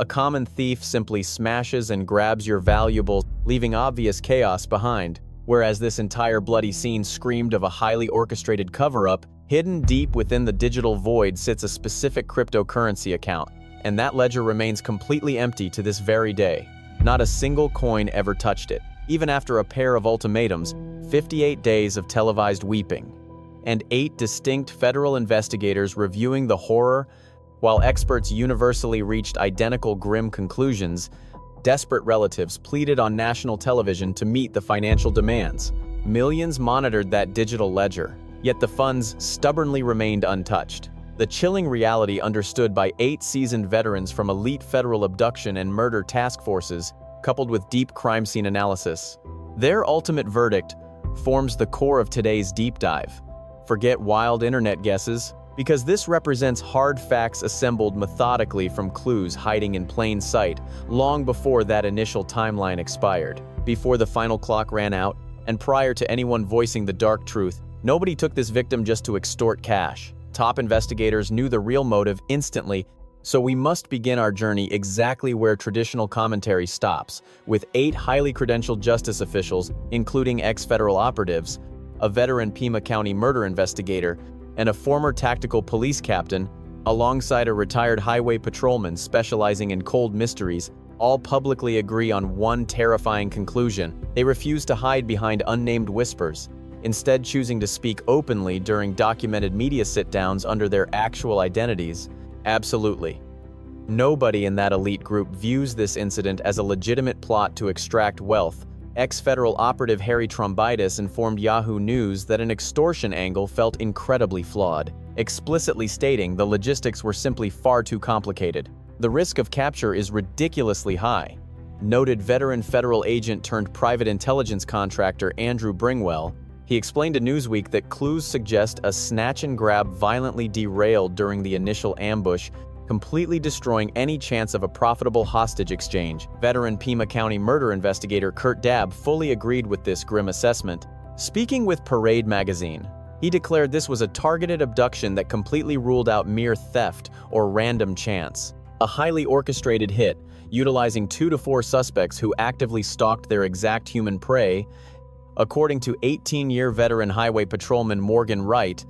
a common thief simply smashes and grabs your valuables, leaving obvious chaos behind, whereas this entire bloody scene screamed of a highly orchestrated cover-up. Hidden deep within the digital void sits a specific cryptocurrency account, and that ledger remains completely empty to this very day. Not a single coin ever touched it, even after a pair of ultimatums, 58 days of televised weeping, and 8 distinct federal investigators reviewing the horror. While experts universally reached identical grim conclusions, desperate relatives pleaded on national television to meet the financial demands. Millions monitored that digital ledger, yet the funds stubbornly remained untouched. The chilling reality understood by 8 seasoned veterans from elite federal abduction and murder task forces, coupled with deep crime scene analysis. Their ultimate verdict forms the core of today's deep dive. Forget wild internet guesses, because this represents hard facts assembled methodically from clues hiding in plain sight long before that initial timeline expired, before the final clock ran out, and prior to anyone voicing the dark truth. Nobody took this victim just to extort cash. Top investigators knew the real motive instantly, so we must begin our journey exactly where traditional commentary stops, with 8 highly credentialed justice officials, including ex-federal operatives, a veteran Pima County murder investigator, and a former tactical police captain, alongside a retired highway patrolman specializing in cold mysteries, all publicly agree on one terrifying conclusion. They refuse to hide behind unnamed whispers, instead choosing to speak openly during documented media sit-downs under their actual identities. Absolutely. Nobody in that elite group views this incident as a legitimate plot to extract wealth. Ex-federal operative Harry Trombitis informed Yahoo News that an extortion angle felt incredibly flawed, explicitly stating the logistics were simply far too complicated. The risk of capture is ridiculously high. Noted veteran federal agent turned private intelligence contractor Andrew Bringwell, he explained to Newsweek that clues suggest a snatch and grab violently derailed during the initial ambush, completely destroying any chance of a profitable hostage exchange. Veteran Pima County murder investigator Kurt Dabb fully agreed with this grim assessment. Speaking with Parade magazine, he declared this was a targeted abduction that completely ruled out mere theft or random chance. A highly orchestrated hit, utilizing 2 to 4 suspects who actively stalked their exact human prey. According to 18-year veteran highway patrolman Morgan Wright,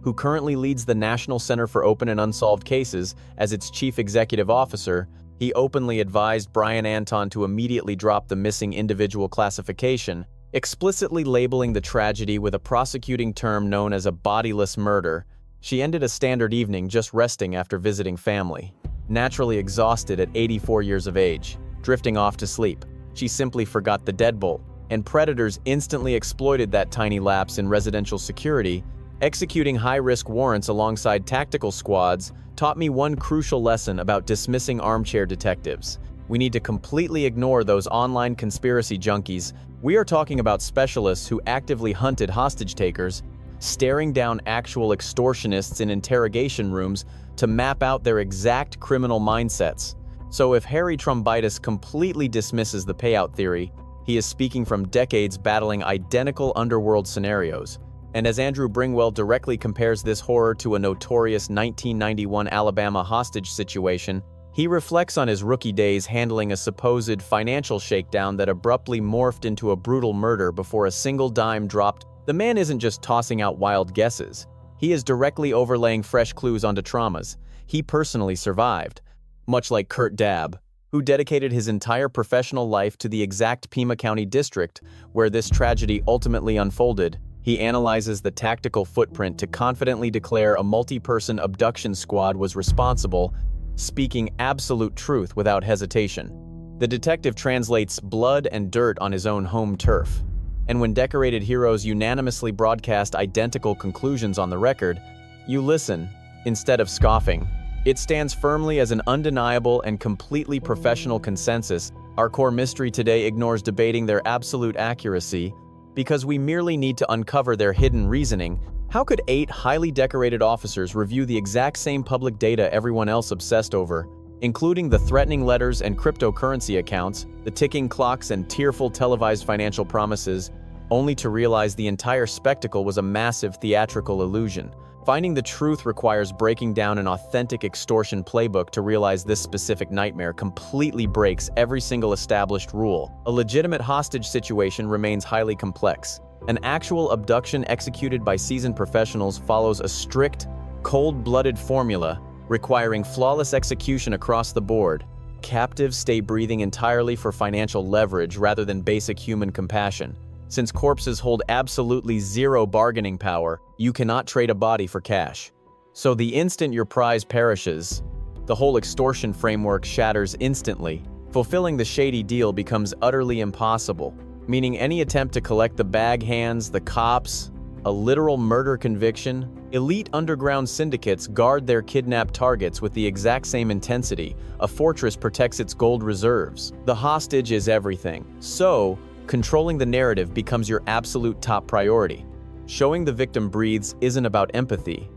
who currently leads the National Center for Open and Unsolved Cases as its chief executive officer, he openly advised Brian Anton to immediately drop the missing individual classification, explicitly labeling the tragedy with a prosecuting term known as a bodyless murder. She ended a standard evening just resting after visiting family. Naturally exhausted at 84 years of age, drifting off to sleep, she simply forgot the deadbolt, and predators instantly exploited that tiny lapse in residential security. Executing high-risk warrants alongside tactical squads taught me one crucial lesson about dismissing armchair detectives. We need to completely ignore those online conspiracy junkies. We are talking about specialists who actively hunted hostage takers, staring down actual extortionists in interrogation rooms to map out their exact criminal mindsets. So if Harry Trombitis completely dismisses the payout theory, he is speaking from decades battling identical underworld scenarios. And as Andrew Bringwell directly compares this horror to a notorious 1991 Alabama hostage situation, he reflects on his rookie days handling a supposed financial shakedown that abruptly morphed into a brutal murder before a single dime dropped. The man isn't just tossing out wild guesses. He is directly overlaying fresh clues onto traumas he personally survived, much like Kurt Dabb, who dedicated his entire professional life to the exact Pima County district where this tragedy ultimately unfolded. He analyzes the tactical footprint to confidently declare a multi-person abduction squad was responsible, speaking absolute truth without hesitation. The detective translates blood and dirt on his own home turf. And when decorated heroes unanimously broadcast identical conclusions on the record, you listen, instead of scoffing. It stands firmly as an undeniable and completely professional consensus. Our core mystery today ignores debating their absolute accuracy, because we merely need to uncover their hidden reasoning. How could 8 highly decorated officers review the exact same public data everyone else obsessed over, including the threatening letters and cryptocurrency accounts, the ticking clocks and tearful televised financial promises, only to realize the entire spectacle was a massive theatrical illusion? Finding the truth requires breaking down an authentic extortion playbook to realize this specific nightmare completely breaks every single established rule. A legitimate hostage situation remains highly complex. An actual abduction executed by seasoned professionals follows a strict, cold-blooded formula requiring flawless execution across the board. Captives stay breathing entirely for financial leverage rather than basic human compassion. Since corpses hold absolutely zero bargaining power, you cannot trade a body for cash. So the instant your prize perishes, the whole extortion framework shatters instantly. Fulfilling the shady deal becomes utterly impossible, meaning any attempt to collect the bag hands the cops a literal murder conviction. Elite underground syndicates guard their kidnapped targets with the exact same intensity. A fortress protects its gold reserves. The hostage is everything. So, controlling the narrative becomes your absolute top priority. Showing the victim breathes isn't about empathy.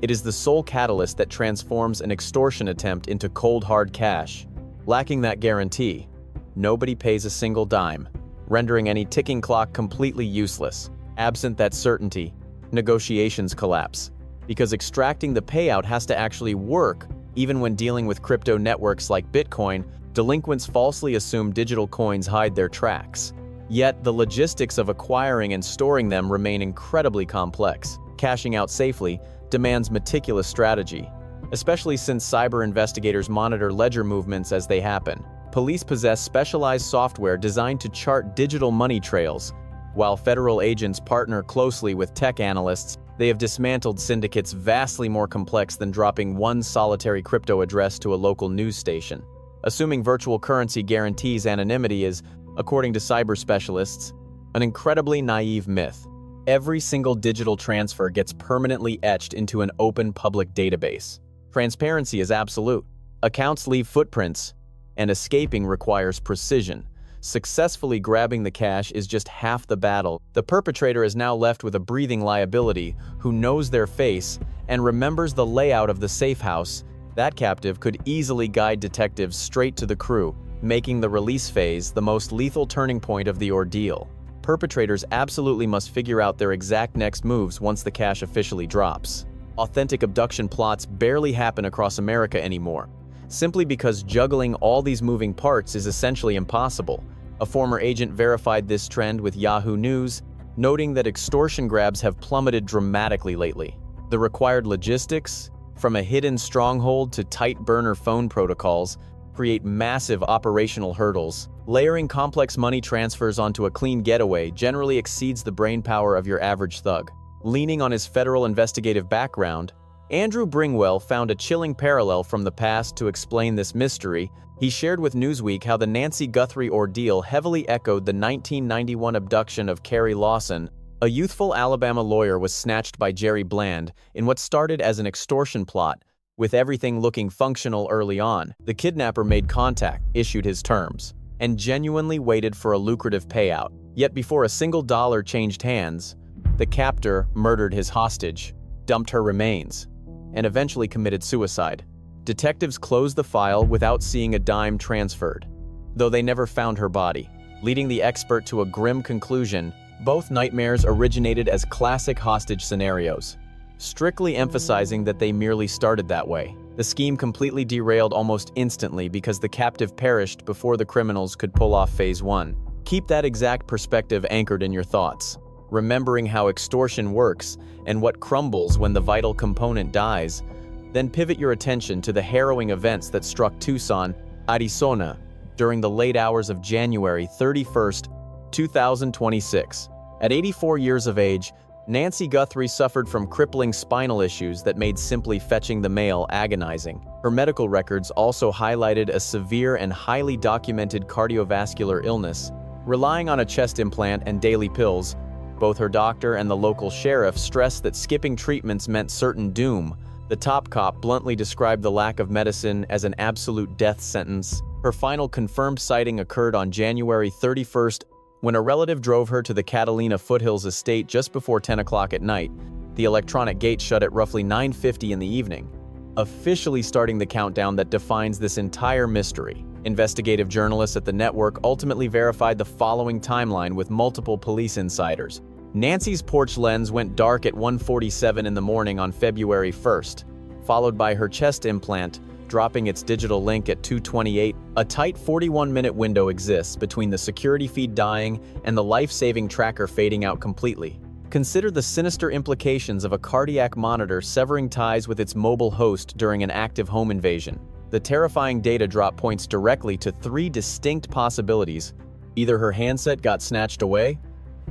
It is the sole catalyst that transforms an extortion attempt into cold hard cash. Lacking that guarantee, nobody pays a single dime, rendering any ticking clock completely useless. Absent that certainty, negotiations collapse. Because extracting the payout has to actually work. Even when dealing with crypto networks like Bitcoin, delinquents falsely assume digital coins hide their tracks. Yet, the logistics of acquiring and storing them remain incredibly complex. Cashing out safely demands meticulous strategy, especially since cyber investigators monitor ledger movements as they happen. Police possess specialized software designed to chart digital money trails. While federal agents partner closely with tech analysts, they have dismantled syndicates vastly more complex than dropping one solitary crypto address to a local news station. Assuming virtual currency guarantees anonymity is, according to cyber specialists, an incredibly naive myth. Every single digital transfer gets permanently etched into an open public database. Transparency is absolute. Accounts leave footprints, and escaping requires precision. Successfully grabbing the cash is just half the battle. The perpetrator is now left with a breathing liability who knows their face and remembers the layout of the safe house. That captive could easily guide detectives straight to the crew, making the release phase the most lethal turning point of the ordeal. Perpetrators absolutely must figure out their exact next moves once the cash officially drops. Authentic abduction plots barely happen across America anymore, simply because juggling all these moving parts is essentially impossible. A former agent verified this trend with Yahoo News, noting that extortion grabs have plummeted dramatically lately. The required logistics, from a hidden stronghold to tight burner phone protocols, create massive operational hurdles. Layering complex money transfers onto a clean getaway generally exceeds the brainpower of your average thug. Leaning on his federal investigative background, Andrew Bringwell found a chilling parallel from the past to explain this mystery. He shared with Newsweek how the Nancy Guthrie ordeal heavily echoed the 1991 abduction of Carrie Lawson. A youthful Alabama lawyer was snatched by Jerry Bland in what started as an extortion plot. With everything looking functional early on, the kidnapper made contact, issued his terms, and genuinely waited for a lucrative payout. Yet before a single dollar changed hands, the captor murdered his hostage, dumped her remains, and eventually committed suicide. Detectives closed the file without seeing a dime transferred, though they never found her body, leading the expert to a grim conclusion. Both nightmares originated as classic hostage scenarios, strictly emphasizing that they merely started that way. The scheme completely derailed almost instantly because the captive perished before the criminals could pull off phase one. Keep that exact perspective anchored in your thoughts, remembering how extortion works and what crumbles when the vital component dies. Then pivot your attention to the harrowing events that struck Tucson, Arizona, during the late hours of January 31st, 2026. At 84 years of age, Nancy Guthrie suffered from crippling spinal issues that made simply fetching the mail agonizing. Her medical records also highlighted a severe and highly documented cardiovascular illness. Relying on a chest implant and daily pills, both her doctor and the local sheriff stressed that skipping treatments meant certain doom. The top cop bluntly described the lack of medicine as an absolute death sentence. Her final confirmed sighting occurred on January 31st, when a relative drove her to the Catalina Foothills estate just before 10 o'clock at night. The electronic gate shut at roughly 9:50 in the evening, officially starting the countdown that defines this entire mystery. Investigative journalists at the network ultimately verified the following timeline with multiple police insiders. Nancy's porch lens went dark at 1:47 in the morning on February 1st, followed by her chest implant, dropping its digital link at 2:28. A tight 41-minute window exists between the security feed dying and the life-saving tracker fading out completely. Consider the sinister implications of a cardiac monitor severing ties with its mobile host during an active home invasion. The terrifying data drop points directly to three distinct possibilities. Either her handset got snatched away,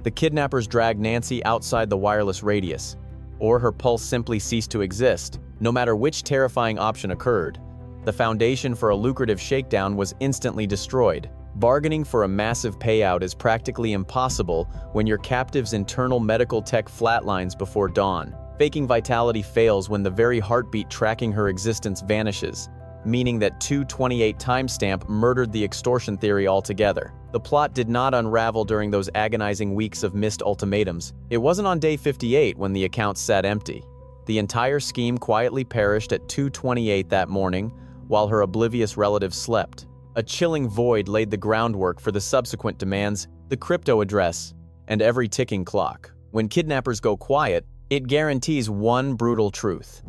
the kidnappers dragged Nancy outside the wireless radius, or her pulse simply ceased to exist. No matter which terrifying option occurred, the foundation for a lucrative shakedown was instantly destroyed. Bargaining for a massive payout is practically impossible when your captive's internal medical tech flatlines before dawn. Faking vitality fails when the very heartbeat tracking her existence vanishes, meaning that 2:28 timestamp murdered the extortion theory altogether. The plot did not unravel during those agonizing weeks of missed ultimatums. It wasn't on day 58 when the account sat empty. The entire scheme quietly perished at 2:28 that morning, while her oblivious relatives slept. A chilling void laid the groundwork for the subsequent demands, the crypto address, and every ticking clock. When kidnappers go quiet, it guarantees one brutal truth: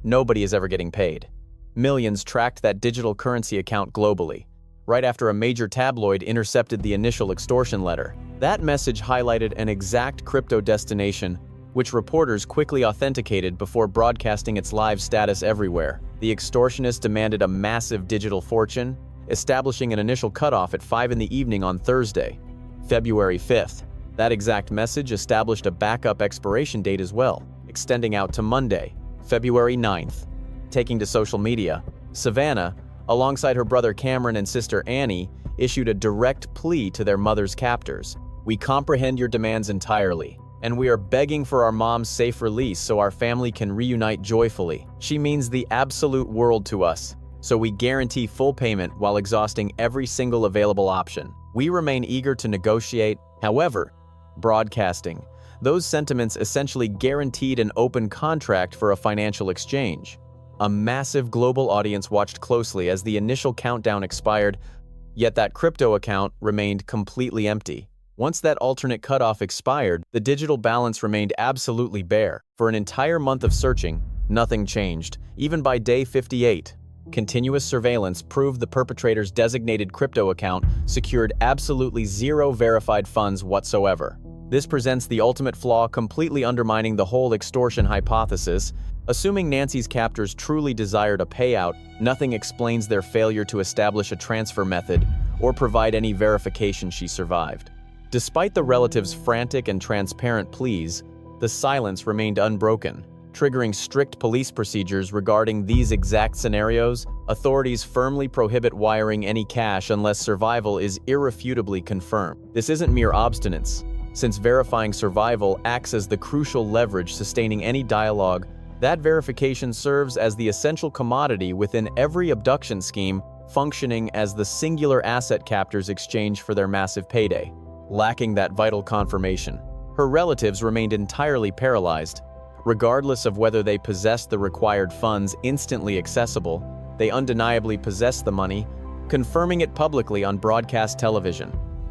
nobody is ever getting paid. Millions tracked that digital currency account globally, right after a major tabloid intercepted the initial extortion letter. That message highlighted an exact crypto destination, which reporters quickly authenticated before broadcasting its live status everywhere. The extortionist demanded a massive digital fortune, establishing an initial cutoff at 5 in the evening on Thursday, February 5th. That exact message established a backup expiration date as well, extending out to Monday, February 9th. Taking to social media, Savannah, alongside her brother Cameron and sister Annie, issued a direct plea to their mother's captors. "We comprehend your demands entirely, and we are begging for our mom's safe release so our family can reunite joyfully. She means the absolute world to us, so we guarantee full payment while exhausting every single available option. We remain eager to negotiate." However, broadcasting those sentiments essentially guaranteed an open contract for a financial exchange. A massive global audience watched closely as the initial countdown expired, yet that crypto account remained completely empty. Once that alternate cutoff expired, the digital balance remained absolutely bare. For an entire month of searching, nothing changed, even by day 58. Continuous surveillance proved the perpetrator's designated crypto account secured absolutely zero verified funds whatsoever. This presents the ultimate flaw, completely undermining the whole extortion hypothesis. Assuming Nancy's captors truly desired a payout, nothing explains their failure to establish a transfer method or provide any verification she survived. Despite the relatives' frantic and transparent pleas, the silence remained unbroken. Triggering strict police procedures regarding these exact scenarios, authorities firmly prohibit wiring any cash unless survival is irrefutably confirmed. This isn't mere obstinance, since verifying survival acts as the crucial leverage sustaining any dialogue. That verification serves as the essential commodity within every abduction scheme, functioning as the singular asset captors exchange for their massive payday. Lacking that vital confirmation, her relatives remained entirely paralyzed. Regardless of whether they possessed the required funds instantly accessible, they undeniably possessed the money, confirming it publicly on broadcast television.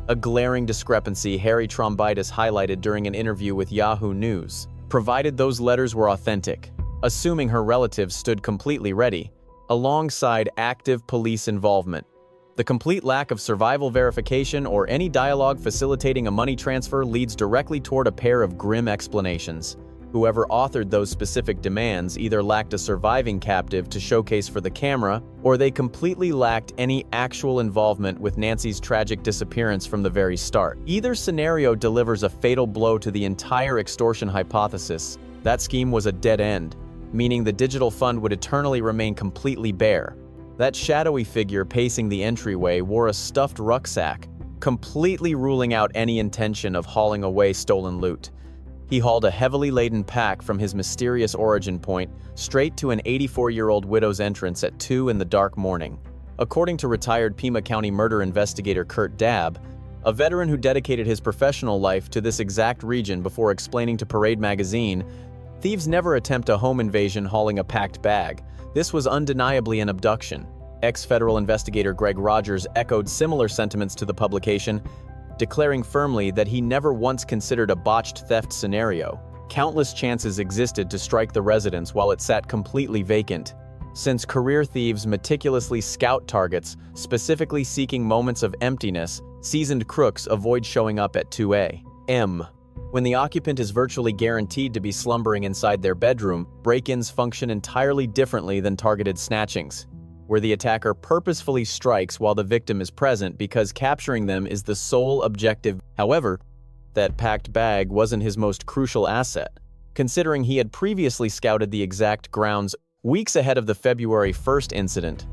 A glaring discrepancy Harry Trombitis highlighted during an interview with Yahoo News. Provided those letters were authentic, assuming her relatives stood completely ready, alongside active police involvement, the complete lack of survival verification or any dialogue facilitating a money transfer leads directly toward a pair of grim explanations. Whoever authored those specific demands either lacked a surviving captive to showcase for the camera, or they completely lacked any actual involvement with Nancy's tragic disappearance from the very start. Either scenario delivers a fatal blow to the entire extortion hypothesis. That scheme was a dead end, meaning the digital fund would eternally remain completely bare. That shadowy figure pacing the entryway wore a stuffed rucksack, completely ruling out any intention of hauling away stolen loot. He hauled a heavily laden pack from his mysterious origin point straight to an 84-year-old widow's entrance at 2 in the dark morning. According to retired Pima County murder investigator Kurt Dabb, a veteran who dedicated his professional life to this exact region before explaining to Parade magazine, thieves never attempt a home invasion hauling a packed bag. This was undeniably an abduction. Ex-federal investigator Greg Rogers echoed similar sentiments to the publication. declaring firmly that he never once considered a botched theft scenario. Countless chances existed to strike the residence while it sat completely vacant. Since career thieves meticulously scout targets, specifically seeking moments of emptiness, seasoned crooks avoid showing up at 2 a.m. When the occupant is virtually guaranteed to be slumbering inside their bedroom, break-ins function entirely differently than targeted snatchings, where the attacker purposefully strikes while the victim is present because capturing them is the sole objective. However, that packed bag wasn't his most crucial asset, considering he had previously scouted the exact grounds weeks ahead of the February 1st incident.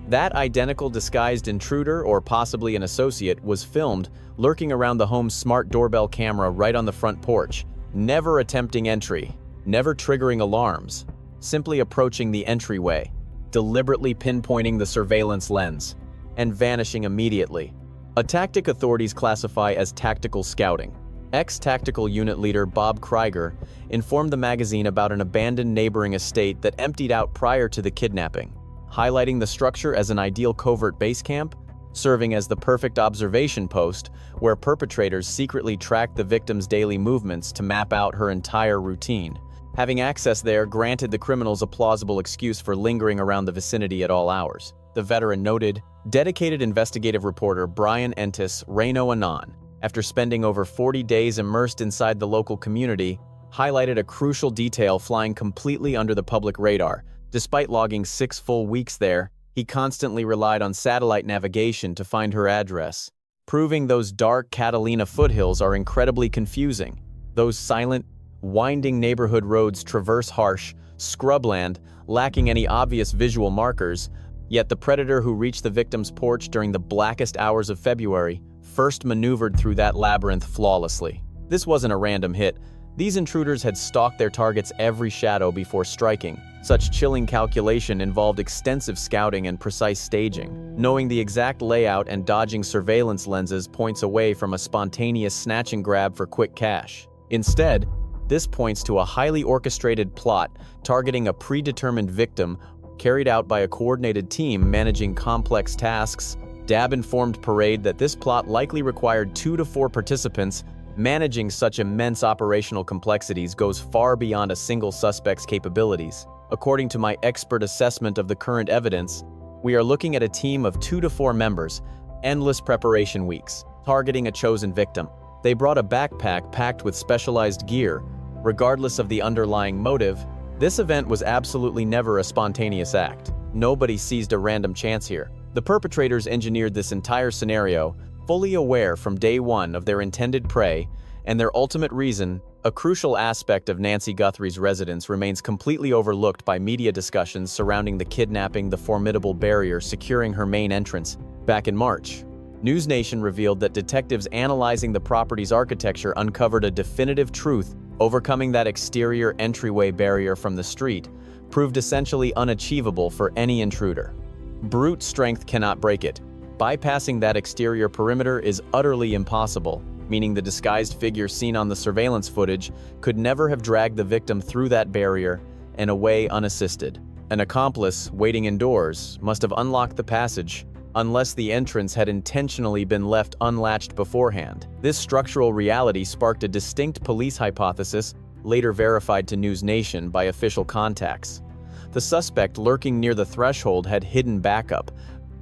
That identical disguised intruder, or possibly an associate, was filmed lurking around the home's smart doorbell camera right on the front porch, never attempting entry, never triggering alarms, simply approaching the entryway, deliberately pinpointing the surveillance lens, and vanishing immediately. A tactic authorities classify as tactical scouting. Ex-tactical unit leader Bob Krieger informed the magazine about an abandoned neighboring estate that emptied out prior to the kidnapping, highlighting the structure as an ideal covert base camp, serving as the perfect observation post where perpetrators secretly tracked the victim's daily movements to map out her entire routine. Having access there granted the criminals a plausible excuse for lingering around the vicinity at all hours. The veteran noted, dedicated investigative reporter Brian Entis Reno Anon, after spending over 40 days immersed inside the local community, highlighted a crucial detail flying completely under the public radar. Despite logging 6 full weeks there, he constantly relied on satellite navigation to find her address, proving those dark Catalina foothills are incredibly confusing. Those silent, winding neighborhood roads traverse harsh scrubland, lacking any obvious visual markers, yet the predator who reached the victim's porch during the blackest hours of February first maneuvered through that labyrinth flawlessly. This wasn't a random hit. These intruders had stalked their target's every shadow before striking. Such chilling calculation involved extensive scouting and precise staging. Knowing the exact layout and dodging surveillance lenses points away from a spontaneous snatch and grab for quick cash. Instead, this points to a highly orchestrated plot targeting a predetermined victim carried out by a coordinated team managing complex tasks. DAB informed Parade that this plot likely required 2 to 4 participants. Managing such immense operational complexities goes far beyond a single suspect's capabilities. According to my expert assessment of the current evidence, we are looking at a team of 2 to 4 members, endless preparation weeks, targeting a chosen victim. They brought a backpack packed with specialized gear. Regardless of the underlying motive, this event was absolutely never a spontaneous act. Nobody seized a random chance here. The perpetrators engineered this entire scenario, fully aware from day one of their intended prey and their ultimate reason. A crucial aspect of Nancy Guthrie's residence remains completely overlooked by media discussions surrounding the kidnapping, the formidable barrier securing her main entrance. Back in March, News Nation revealed that detectives analyzing the property's architecture uncovered a definitive truth. Overcoming that exterior entryway barrier from the street proved essentially unachievable for any intruder. Brute strength cannot break it. Bypassing that exterior perimeter is utterly impossible, meaning the disguised figure seen on the surveillance footage could never have dragged the victim through that barrier and away unassisted. An accomplice, waiting indoors, must have unlocked the passage, unless the entrance had intentionally been left unlatched beforehand. This structural reality sparked a distinct police hypothesis, later verified to News Nation by official contacts. The suspect lurking near the threshold had hidden backup.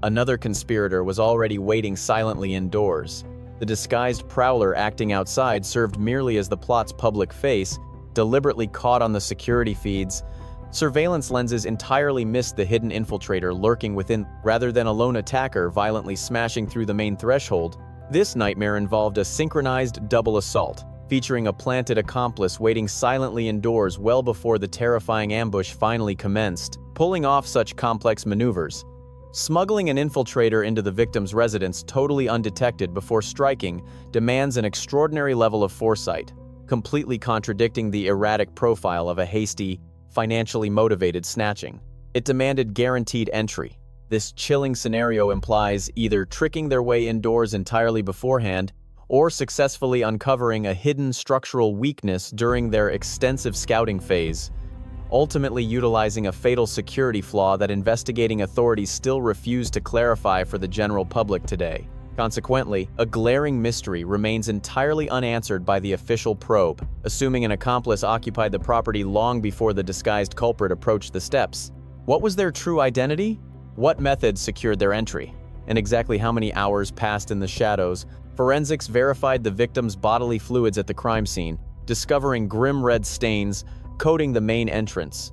Another conspirator was already waiting silently indoors. The disguised prowler acting outside served merely as the plot's public face, deliberately caught on the security feeds. Surveillance lenses entirely missed the hidden infiltrator lurking within, rather than a lone attacker violently smashing through the main threshold. This nightmare involved a synchronized double assault, featuring a planted accomplice waiting silently indoors well before the terrifying ambush finally commenced. Pulling off such complex maneuvers, smuggling an infiltrator into the victim's residence totally undetected before striking, demands an extraordinary level of foresight, completely contradicting the erratic profile of a hasty, financially motivated snatching. It demanded guaranteed entry. This chilling scenario implies either tricking their way indoors entirely beforehand or successfully uncovering a hidden structural weakness during their extensive scouting phase, ultimately utilizing a fatal security flaw that investigating authorities still refuse to clarify for the general public today. Consequently, a glaring mystery remains entirely unanswered by the official probe, assuming an accomplice occupied the property long before the disguised culprit approached the steps. What was their true identity? What methods secured their entry? And exactly how many hours passed in the shadows? Forensics verified the victim's bodily fluids at the crime scene, discovering grim red stains coating the main entrance,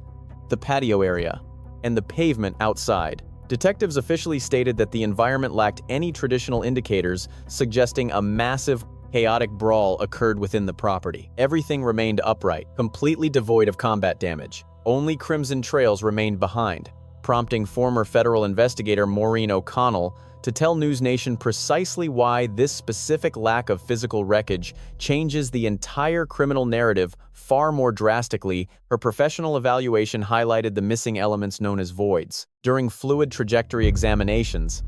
the patio area, and the pavement outside. Detectives officially stated that the environment lacked any traditional indicators, suggesting a massive, chaotic brawl occurred within the property. Everything remained upright, completely devoid of combat damage. Only crimson trails remained behind, prompting former federal investigator Maureen O'Connell to tell News Nation precisely why this specific lack of physical wreckage changes the entire criminal narrative far more drastically. Her professional evaluation highlighted the missing elements known as voids. During fluid trajectory examinations,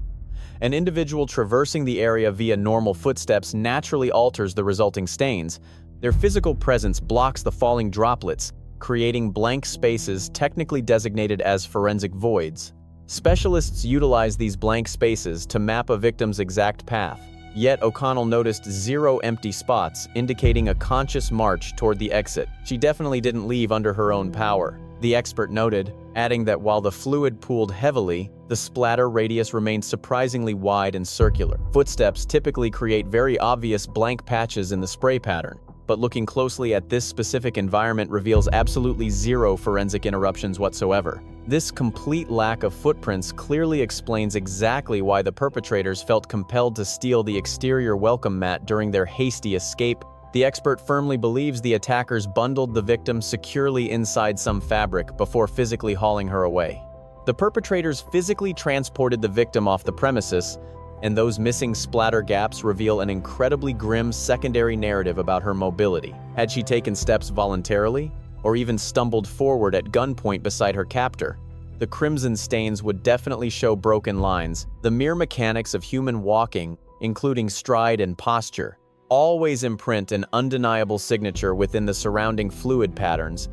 an individual traversing the area via normal footsteps naturally alters the resulting stains. Their physical presence blocks the falling droplets, creating blank spaces technically designated as forensic voids. Specialists utilize these blank spaces to map a victim's exact path. Yet O'Connell noticed 0 empty spots, indicating a conscious march toward the exit. She definitely didn't leave under her own power, the expert noted, adding that while the fluid pooled heavily, the splatter radius remained surprisingly wide and circular. Footsteps typically create very obvious blank patches in the spray pattern, but looking closely at this specific environment reveals absolutely 0 forensic interruptions whatsoever. This complete lack of footprints clearly explains exactly why the perpetrators felt compelled to steal the exterior welcome mat during their hasty escape. The expert firmly believes the attackers bundled the victim securely inside some fabric before physically hauling her away. The perpetrators physically transported the victim off the premises, and those missing splatter gaps reveal an incredibly grim secondary narrative about her mobility. Had she taken steps voluntarily, or even stumbled forward at gunpoint beside her captor, the crimson stains would definitely show broken lines. The mere mechanics of human walking, including stride and posture, always imprint an undeniable signature within the surrounding fluid patterns.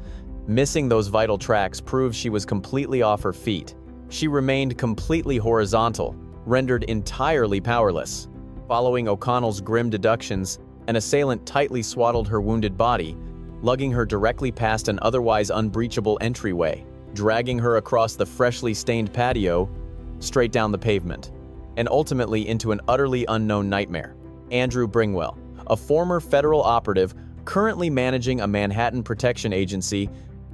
Missing those vital tracks proves she was completely off her feet. She remained completely horizontal, rendered entirely powerless. Following O'Connell's grim deductions, an assailant tightly swaddled her wounded body, lugging her directly past an otherwise unbreachable entryway, dragging her across the freshly stained patio, straight down the pavement, and ultimately into an utterly unknown nightmare. Andrew Bringwell, a former federal operative currently managing a Manhattan protection agency,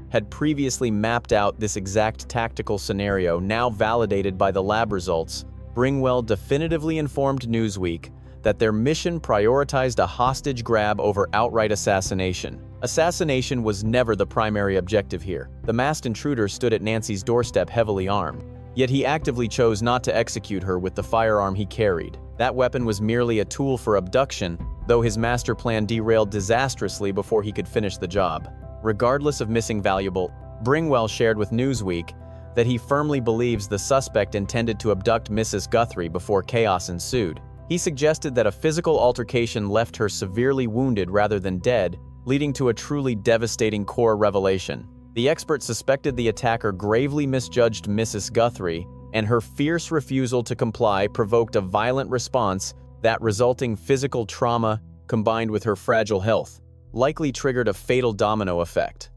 had previously mapped out this exact tactical scenario, now validated by the lab results. Bringwell definitively informed Newsweek that their mission prioritized a hostage grab over outright assassination. Assassination was never the primary objective here. The masked intruder stood at Nancy's doorstep heavily armed, yet he actively chose not to execute her with the firearm he carried. That weapon was merely a tool for abduction, though his master plan derailed disastrously before he could finish the job. Regardless of missing valuable, Bringwell shared with Newsweek that he firmly believes the suspect intended to abduct Mrs. Guthrie before chaos ensued. He suggested that a physical altercation left her severely wounded rather than dead, leading to a truly devastating core revelation. The expert suspected the attacker gravely misjudged Mrs. Guthrie, and her fierce refusal to comply provoked a violent response. That resulting physical trauma, combined with her fragile health, likely triggered a fatal domino effect.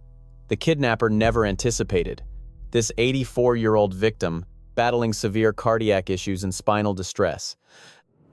The kidnapper never anticipated this 84-year-old victim, battling severe cardiac issues and spinal distress,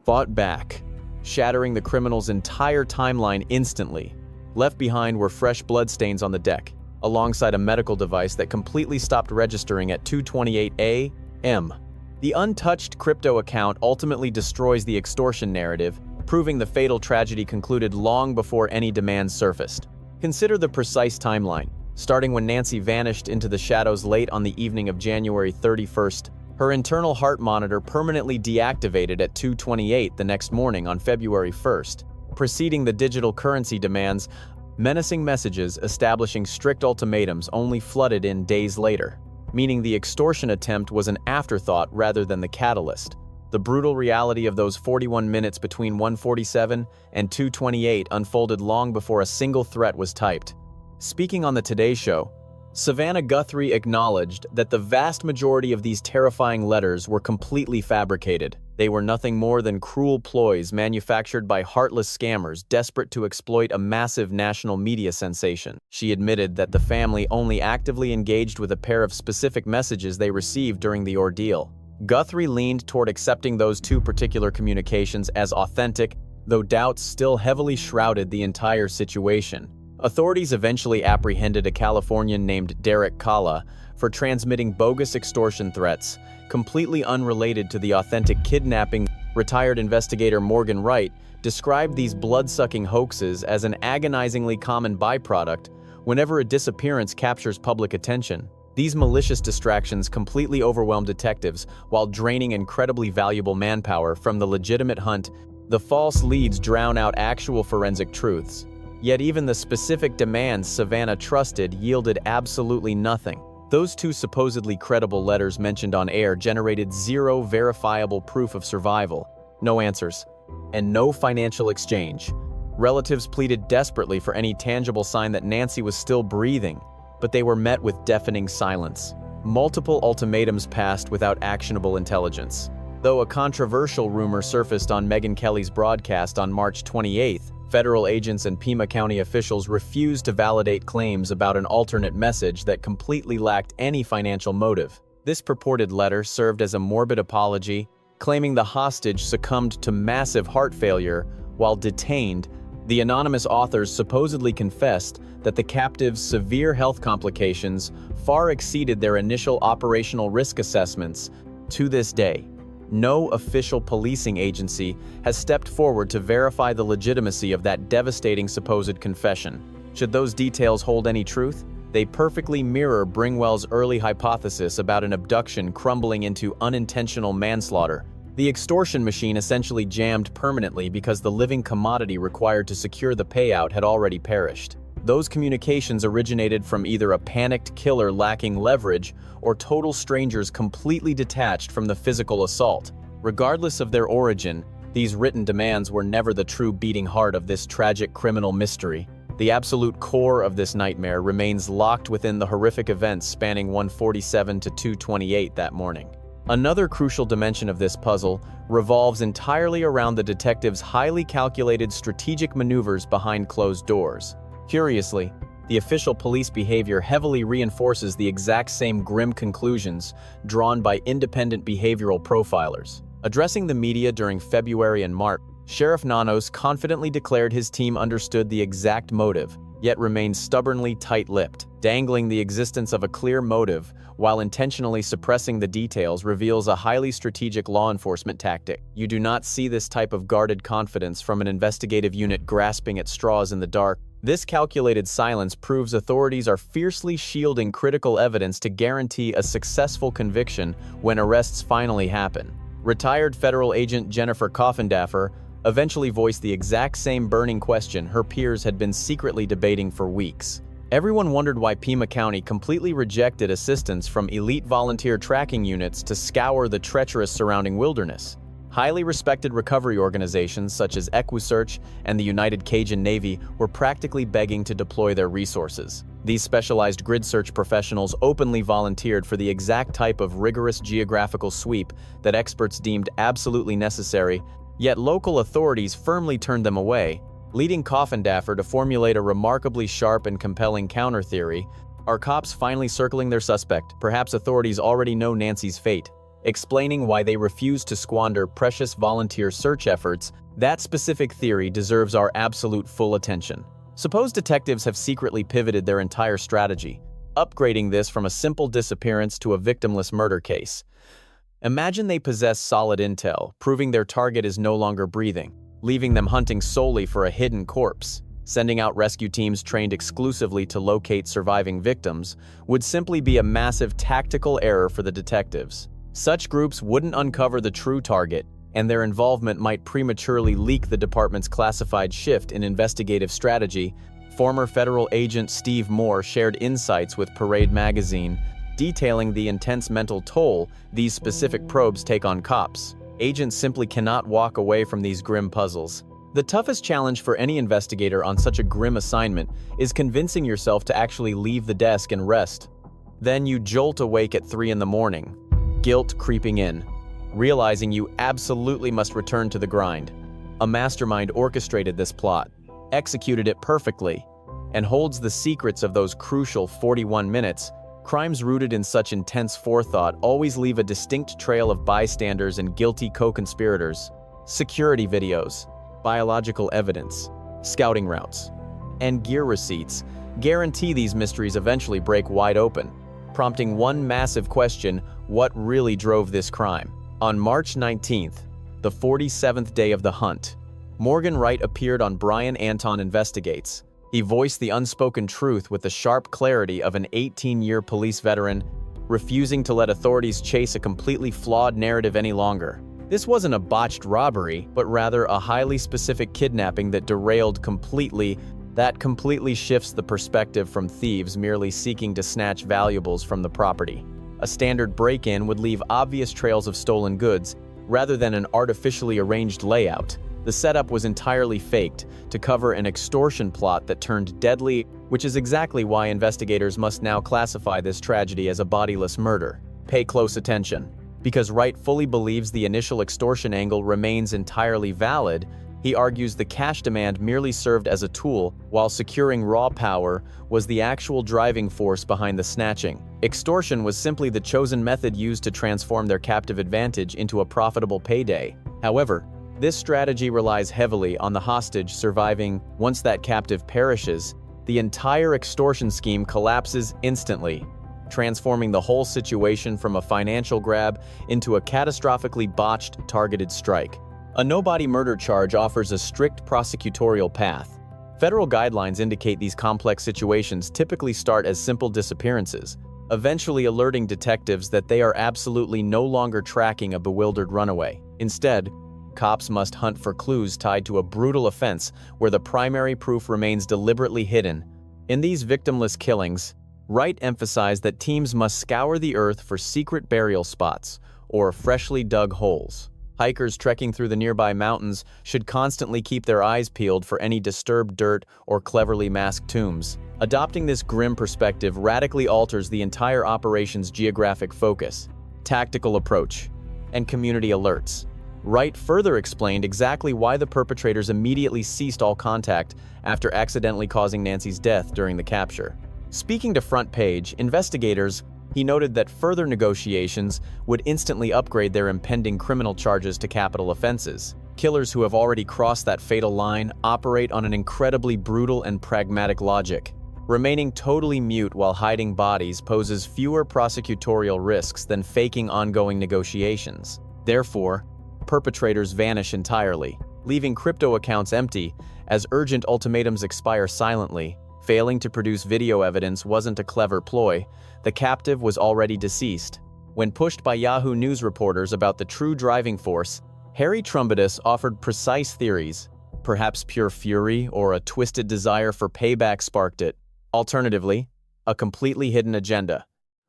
fought back, shattering the criminal's entire timeline instantly. Left behind were fresh bloodstains on the deck, alongside a medical device that completely stopped registering at 2:28 a.m. The untouched crypto account ultimately destroys the extortion narrative, proving the fatal tragedy concluded long before any demands surfaced. Consider the precise timeline, starting when Nancy vanished into the shadows late on the evening of January 31st. Her internal heart monitor permanently deactivated at 2:28 the next morning on February 1st, preceding the digital currency demands. Menacing messages establishing strict ultimatums only flooded in days later, meaning the extortion attempt was an afterthought rather than the catalyst. The brutal reality of those 41 minutes between 1:47 and 2:28 unfolded long before a single threat was typed. Speaking on the Today Show, Savannah Guthrie acknowledged that the vast majority of these terrifying letters were completely fabricated. They were nothing more than cruel ploys manufactured by heartless scammers desperate to exploit a massive national media sensation. She admitted that the family only actively engaged with a pair of specific messages they received during the ordeal. Guthrie leaned toward accepting those two particular communications as authentic, though doubts still heavily shrouded the entire situation. Authorities eventually apprehended a Californian named Derek Kalla for transmitting bogus extortion threats, completely unrelated to the authentic kidnapping. Retired investigator Morgan Wright described these blood-sucking hoaxes as an agonizingly common byproduct whenever a disappearance captures public attention. These malicious distractions completely overwhelm detectives while draining incredibly valuable manpower from the legitimate hunt. The false leads drown out actual forensic truths. Yet even the specific demands Savannah trusted yielded absolutely nothing. Those two supposedly credible letters mentioned on air generated zero verifiable proof of survival, no answers, and no financial exchange. Relatives pleaded desperately for any tangible sign that Nancy was still breathing, but they were met with deafening silence. Multiple ultimatums passed without actionable intelligence. Though a controversial rumor surfaced on Megyn Kelly's broadcast on March 28th, federal agents and Pima County officials refused to validate claims about an alternate message that completely lacked any financial motive. This purported letter served as a morbid apology, claiming the hostage succumbed to massive heart failure while detained. The anonymous authors supposedly confessed that the captive's severe health complications far exceeded their initial operational risk assessments. To this day, no official policing agency has stepped forward to verify the legitimacy of that devastating supposed confession. Should those details hold any truth, they perfectly mirror Bringwell's early hypothesis about an abduction crumbling into unintentional manslaughter. The extortion machine essentially jammed permanently because the living commodity required to secure the payout had already perished. Those communications originated from either a panicked killer lacking leverage or total strangers completely detached from the physical assault. Regardless of their origin, these written demands were never the true beating heart of this tragic criminal mystery. The absolute core of this nightmare remains locked within the horrific events spanning 1:47 to 2:28 that morning. Another crucial dimension of this puzzle revolves entirely around the detectives' highly calculated strategic maneuvers behind closed doors. Curiously, the official police behavior heavily reinforces the exact same grim conclusions drawn by independent behavioral profilers. Addressing the media during February and March, Sheriff Nanos confidently declared his team understood the exact motive, yet remained stubbornly tight-lipped. Dangling the existence of a clear motive while intentionally suppressing the details reveals a highly strategic law enforcement tactic. You do not see this type of guarded confidence from an investigative unit grasping at straws in the dark. This calculated silence proves authorities are fiercely shielding critical evidence to guarantee a successful conviction when arrests finally happen. Retired federal agent Jennifer Kidnapper eventually voiced the exact same burning question her peers had been secretly debating for weeks. Everyone wondered why Pima County completely rejected assistance from elite volunteer tracking units to scour the treacherous surrounding wilderness. Highly respected recovery organizations such as EquiSearch and the United Cajun Navy were practically begging to deploy their resources. These specialized grid search professionals openly volunteered for the exact type of rigorous geographical sweep that experts deemed absolutely necessary, yet local authorities firmly turned them away, leading Kidnapper to formulate a remarkably sharp and compelling counter-theory. Are cops finally circling their suspect? Perhaps authorities already know Nancy's fate, explaining why they refuse to squander precious volunteer search efforts. That specific theory deserves our absolute full attention. Suppose detectives have secretly pivoted their entire strategy, upgrading this from a simple disappearance to a victimless murder case. Imagine they possess solid intel, proving their target is no longer breathing, leaving them hunting solely for a hidden corpse. Sending out rescue teams trained exclusively to locate surviving victims would simply be a massive tactical error for the detectives. Such groups wouldn't uncover the true target, and their involvement might prematurely leak the department's classified shift in investigative strategy. Former federal agent Steve Moore shared insights with Parade magazine, detailing the intense mental toll these specific probes take on cops. Agents simply cannot walk away from these grim puzzles. The toughest challenge for any investigator on such a grim assignment is convincing yourself to actually leave the desk and rest. Then you jolt awake at 3 in the morning, guilt creeping in. realizing you absolutely must return to the grind. A mastermind orchestrated this plot, executed it perfectly, and holds the secrets of those crucial 41 minutes. Crimes rooted in such intense forethought always leave a distinct trail of bystanders and guilty co-conspirators. Security videos, biological evidence, scouting routes, and gear receipts guarantee these mysteries eventually break wide open, prompting one massive question: what really drove this crime? On March 19th, the 47th day of the hunt, Morgan Wright appeared on Brian Anton Investigates. He voiced the unspoken truth with the sharp clarity of an 18-year police veteran, refusing to let authorities chase a completely flawed narrative any longer. This wasn't a botched robbery, but rather a highly specific kidnapping that derailed completely. That completely shifts the perspective from thieves merely seeking to snatch valuables from the property. A standard break-in would leave obvious trails of stolen goods, rather than an artificially arranged layout. The setup was entirely faked to cover an extortion plot that turned deadly, which is exactly why investigators must now classify this tragedy as a bodyless murder. Pay close attention. Because Wright fully believes the initial extortion angle remains entirely valid, he argues the cash demand merely served as a tool, while securing raw power was the actual driving force behind the snatching. Extortion was simply the chosen method used to transform their captive advantage into a profitable payday. However, this strategy relies heavily on the hostage surviving. Once that captive perishes, the entire extortion scheme collapses instantly, transforming the whole situation from a financial grab into a catastrophically botched, targeted strike. A no-body murder charge offers a strict prosecutorial path. Federal guidelines indicate these complex situations typically start as simple disappearances, eventually alerting detectives that they are absolutely no longer tracking a bewildered runaway. Instead, cops must hunt for clues tied to a brutal offense where the primary proof remains deliberately hidden. In these victimless killings, Wright emphasized that teams must scour the earth for secret burial spots or freshly dug holes. Hikers trekking through the nearby mountains should constantly keep their eyes peeled for any disturbed dirt or cleverly masked tombs. Adopting this grim perspective radically alters the entire operation's geographic focus, tactical approach, and community alerts. Wright further explained exactly why the perpetrators immediately ceased all contact after accidentally causing Nancy's death during the capture. Speaking to Front Page, investigators, he noted that further negotiations would instantly upgrade their impending criminal charges to capital offenses. Killers who have already crossed that fatal line operate on an incredibly brutal and pragmatic logic. Remaining totally mute while hiding bodies poses fewer prosecutorial risks than faking ongoing negotiations. Therefore, perpetrators vanish entirely, leaving crypto accounts empty as urgent ultimatums expire silently. Failing to produce video evidence wasn't a clever ploy. The captive was already deceased. When pushed by Yahoo News reporters about the true driving force, Harry Trumbutus offered precise theories. Perhaps pure fury or a twisted desire for payback sparked it. Alternatively, a completely hidden agenda,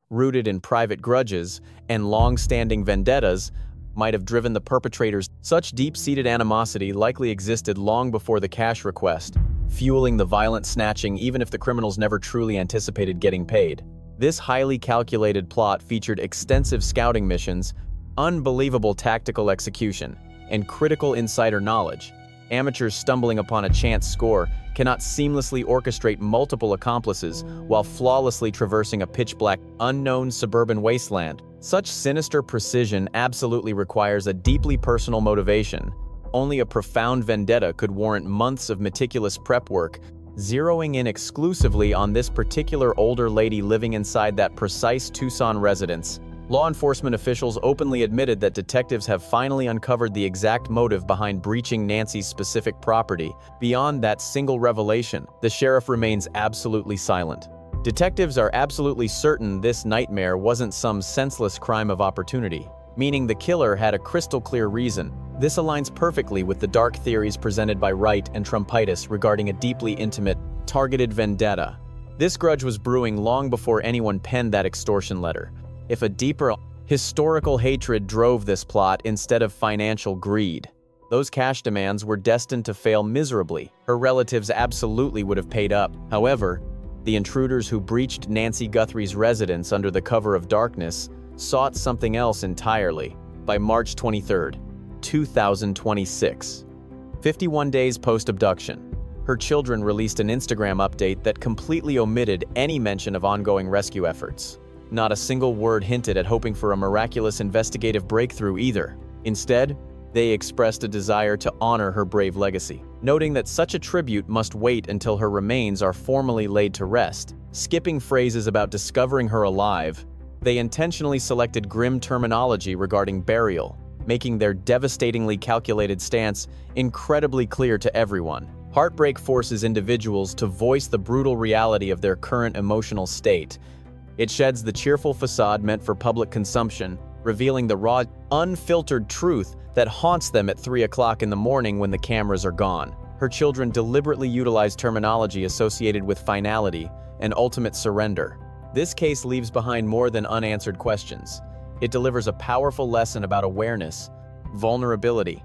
rooted in private grudges and long-standing vendettas, might have driven the perpetrators. Such deep-seated animosity likely existed long before the cash request, fueling the violent snatching even if the criminals never truly anticipated getting paid. This highly calculated plot featured extensive scouting missions, unbelievable tactical execution, and critical insider knowledge. Amateurs stumbling upon a chance score cannot seamlessly orchestrate multiple accomplices while flawlessly traversing a pitch-black, unknown suburban wasteland. Such sinister precision absolutely requires a deeply personal motivation. Only a profound vendetta could warrant months of meticulous prep work, zeroing in exclusively on this particular older lady living inside that precise Tucson residence. Law enforcement officials openly admitted that detectives have finally uncovered the exact motive behind breaching Nancy's specific property. Beyond that single revelation, the sheriff remains absolutely silent. Detectives are absolutely certain this nightmare wasn't some senseless crime of opportunity, meaning the killer had a crystal-clear reason. This aligns perfectly with the dark theories presented by Wright and Trumpitis regarding a deeply intimate, targeted vendetta. This grudge was brewing long before anyone penned that extortion letter. If a deeper, historical hatred drove this plot instead of financial greed, those cash demands were destined to fail miserably. Her relatives absolutely would have paid up. However, the intruders who breached Nancy Guthrie's residence under the cover of darkness sought something else entirely. by March 23, 2026. 51 days post-abduction, her children released an Instagram update that completely omitted any mention of ongoing rescue efforts. Not a single word hinted at hoping for a miraculous investigative breakthrough either. Instead, they expressed a desire to honor her brave legacy, noting that such a tribute must wait until her remains are formally laid to rest. Skipping phrases about discovering her alive, they intentionally selected grim terminology regarding burial, making their devastatingly calculated stance incredibly clear to everyone. Heartbreak forces individuals to voice the brutal reality of their current emotional state. It sheds the cheerful facade meant for public consumption, revealing the raw, unfiltered truth that haunts them at 3 o'clock in the morning when the cameras are gone. Her children deliberately utilize terminology associated with finality and ultimate surrender. This case leaves behind more than unanswered questions. It delivers a powerful lesson about awareness, vulnerability,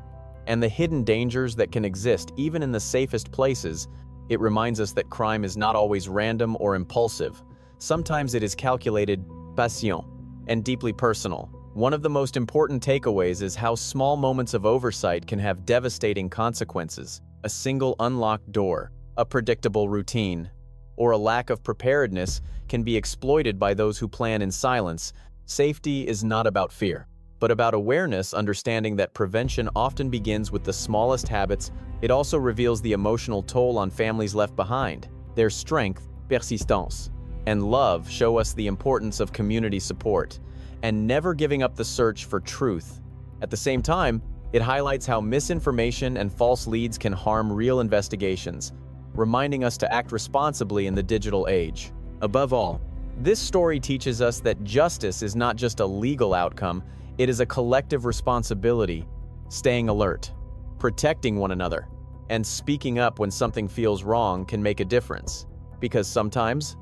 and the hidden dangers that can exist even in the safest places. It reminds us that crime is not always random or impulsive. Sometimes it is calculated, patient, and deeply personal. One of the most important takeaways is how small moments of oversight can have devastating consequences. A single unlocked door, a predictable routine, or a lack of preparedness can be exploited by those who plan in silence. Safety is not about fear, but about awareness, understanding that prevention often begins with the smallest habits. It also reveals the emotional toll on families left behind. Their strength, persistance, and love show us the importance of community support and never giving up the search for truth. At the same time, it highlights how misinformation and false leads can harm real investigations, reminding us to act responsibly in the digital age. Above all, this story teaches us that justice is not just a legal outcome, it is a collective responsibility. Staying alert, protecting one another, and speaking up when something feels wrong can make a difference. Because sometimes,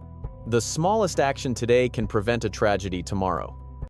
the smallest action today can prevent a tragedy tomorrow.